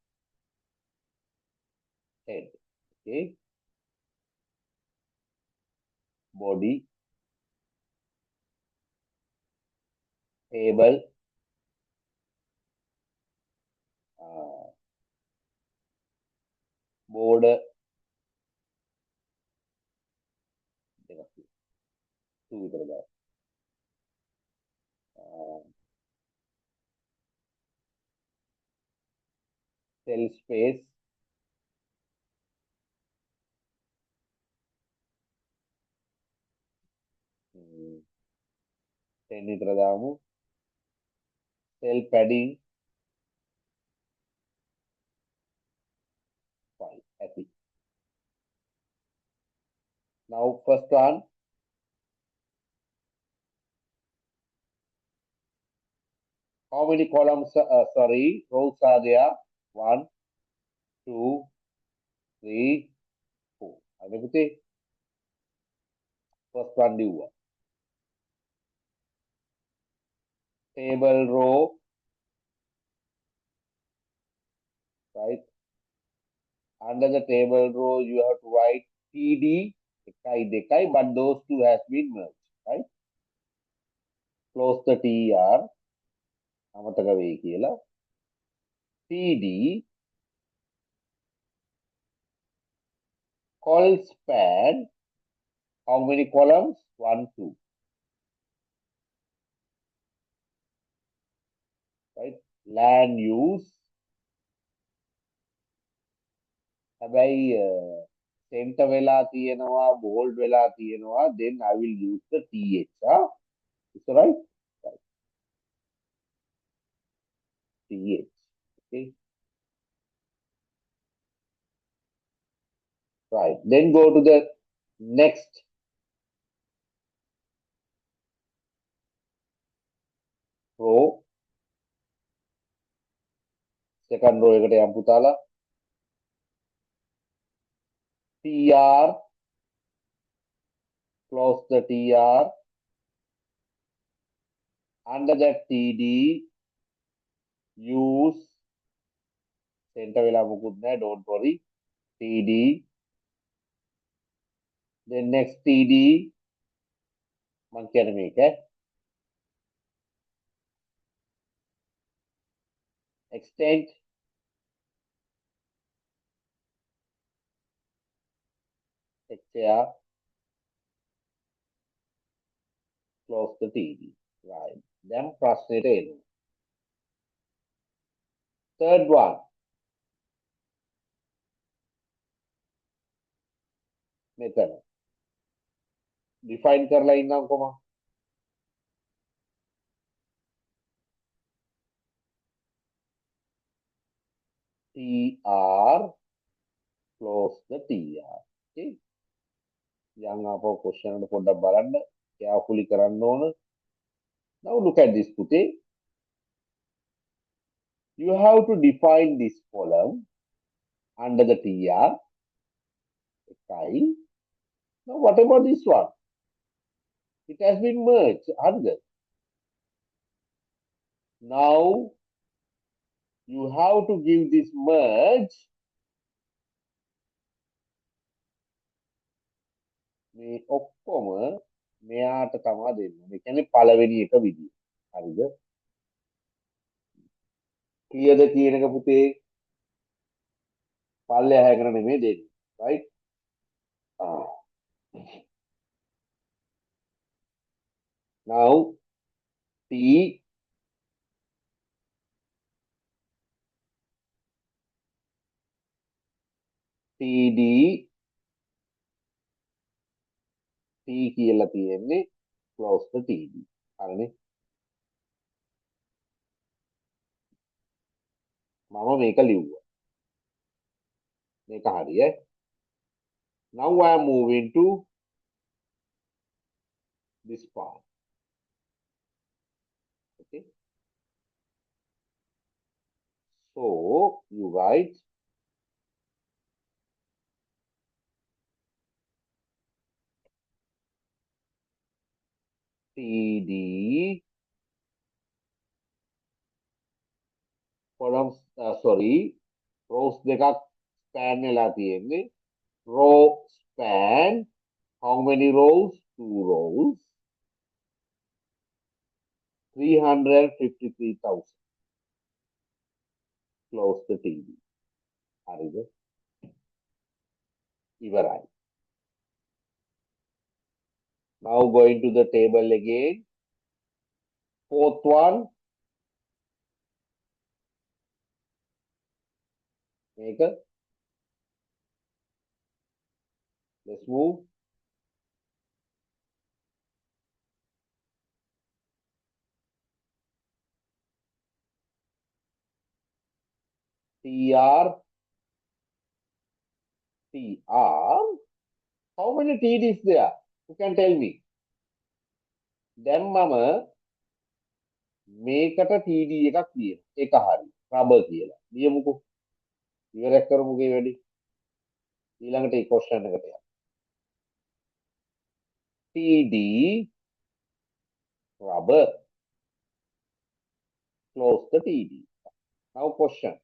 head okay body table, border, cell space, hmm, 10 විතර දාමු. Cell padding, 5. ඇති. Now first one, how many columns, rows are there? 1, 2, 3, 4. අද පුතේ first one ලිව්වා. Table row, right? Under the table row, you have to write TD, dekai, but those two has been merged, right? Close the TR, අමතක වෙයි කියලා. TD, col span, how many columns? 1, 2. Right? Land use, හැබැයි center වෙලා තියෙනවා, bold වෙලා තියෙනවා, then I will use the TH. Is right? Right. TH. Okay. Right. Then go to the next row. Second row එකට යම් පුතාලා. TR, close the TR. Under that TD, use center වෙලා මුකුත් නැහැ, don't worry. TD. Then next TD, මං කියන්නේ මේක. Extend, HR, close the TD. Right. Then ප්‍රශ්නෙට එනවා. Third one. මෙතන. Define කරලා ඉන්නම්කොම. TR, close the TR. Okay. යන් ආපහු question එකට පොඩ්ඩක් බලන්න. carefully කරන්න ඕන. Now look at this පුතේ. You have to define this column under the TR. Okay. Now what about this one? It has been merged. Under. Now you have to give this merge මේ ඔක්කොම මෙයාට තමයි දෙන්න. මේ කියන්නේ පළවෙනි එක විදිය. හරිද? කීයද කියන එක පුතේ පල්ලෙහා හැගෙන නෙමෙයි දෙන්නේ. right? Now T TD T කියලා තියෙන්නේ close the TD. හරිනේ? මම මේක ලිව්වා. මේක හරිය. Now I am moving to this part. Okay. So you write TD columns, rows දෙකක් span වෙලා තියෙන්නේ. Row span, how many rows? 2 rows. 353,000. Close the TV. හරිද? ඉවරයි. Now going to the table again. Fourth one. මේක. Let's move. TR. TR. How many TDs there? Who can tell me? දැන් මම මේකට TD එකක් තියෙනවා. ඒක හරි. රබර් කියලා. ලියමුකෝ. ඉවරයක් කරමුකෝ වැඩි. ඊළඟට ඒ question එකට යන්න. TD rubber. Close the TD. Now question.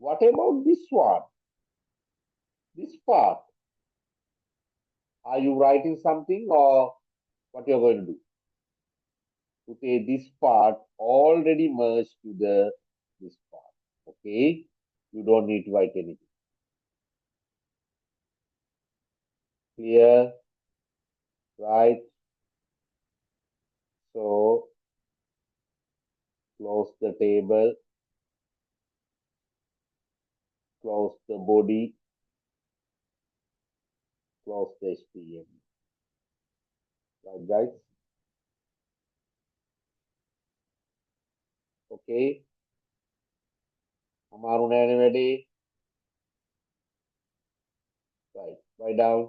What about this one? This part? Are you writing something or what you're going to do? Okay, this part already merged to this part. Okay, you don't need to write anything. Clear? Right? So close the table, close the body, close the HTML. Right, guys? Okay. අමාරු නෑනේ වැඩේ. Right. Write down.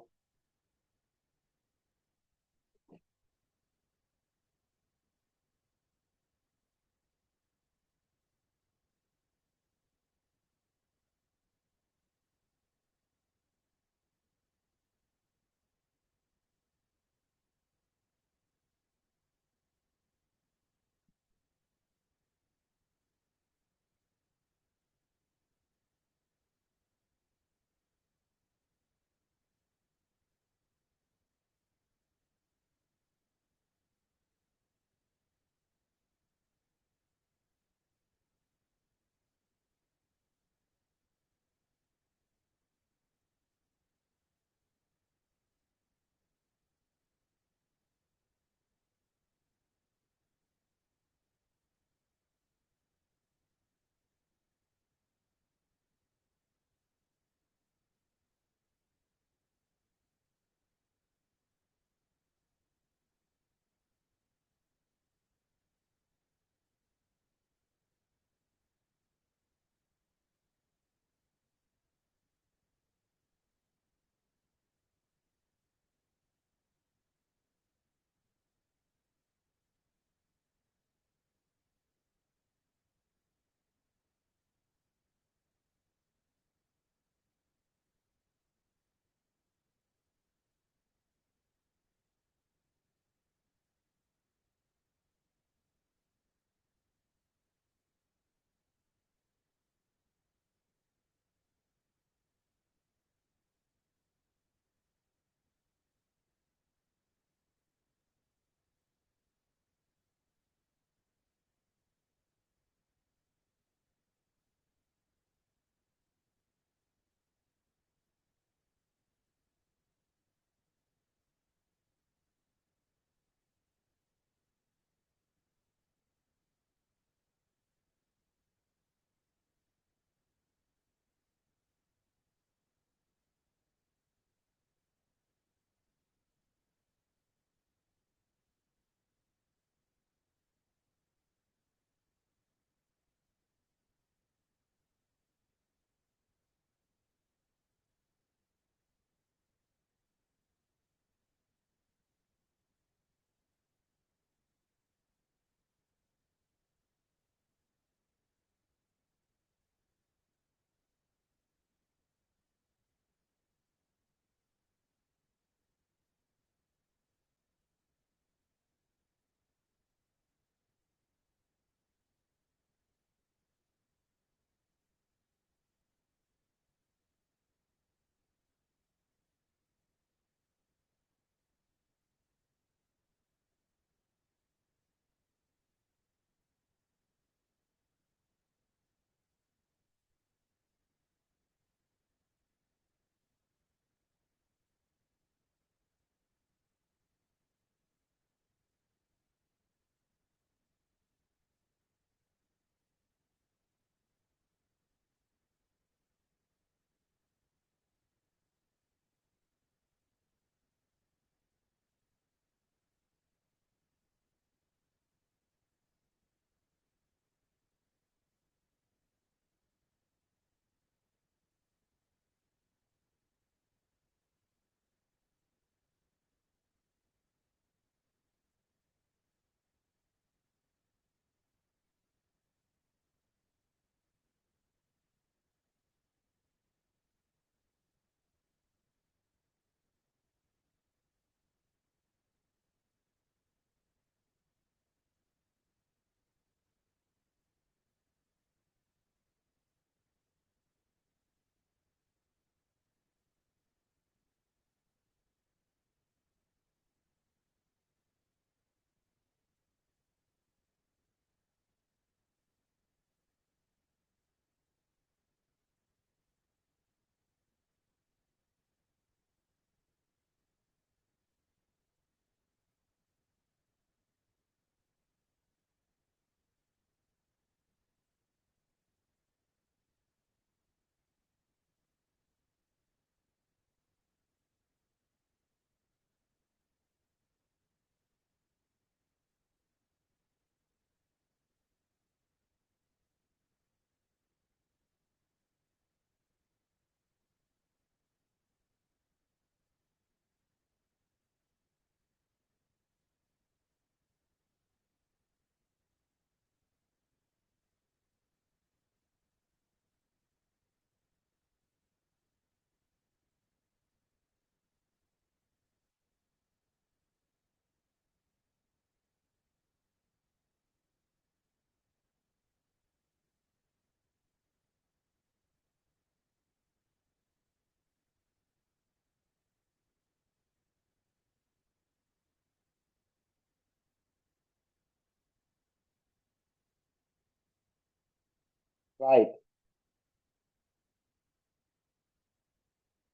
right.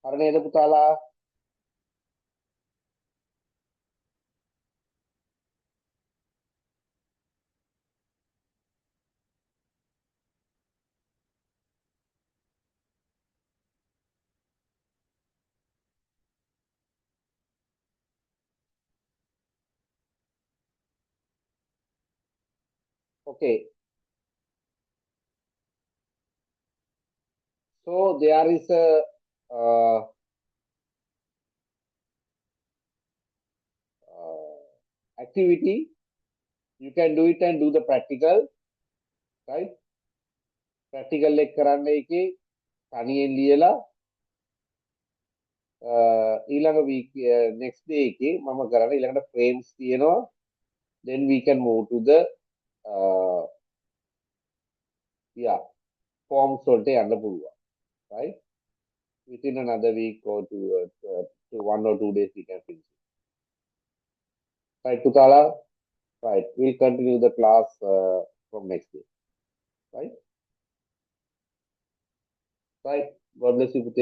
හරි නේද පුතාලා? Okay. So there is a activity. You can do it and do the practical, right? Practical එක කරන්න එකේ තනියෙන් ලියලා ඊළඟ week next day එකේ මම කරන්නේ ඊළඟට frames තියෙනවා. Then we can move to the uh, yeah forms වලට යන්න පුළුවන්, right? Within another week or to 1 or 2 days we can finish it. Right, Putala? Right. We'll continue the class from next day. Right? Right. God bless you, Putala.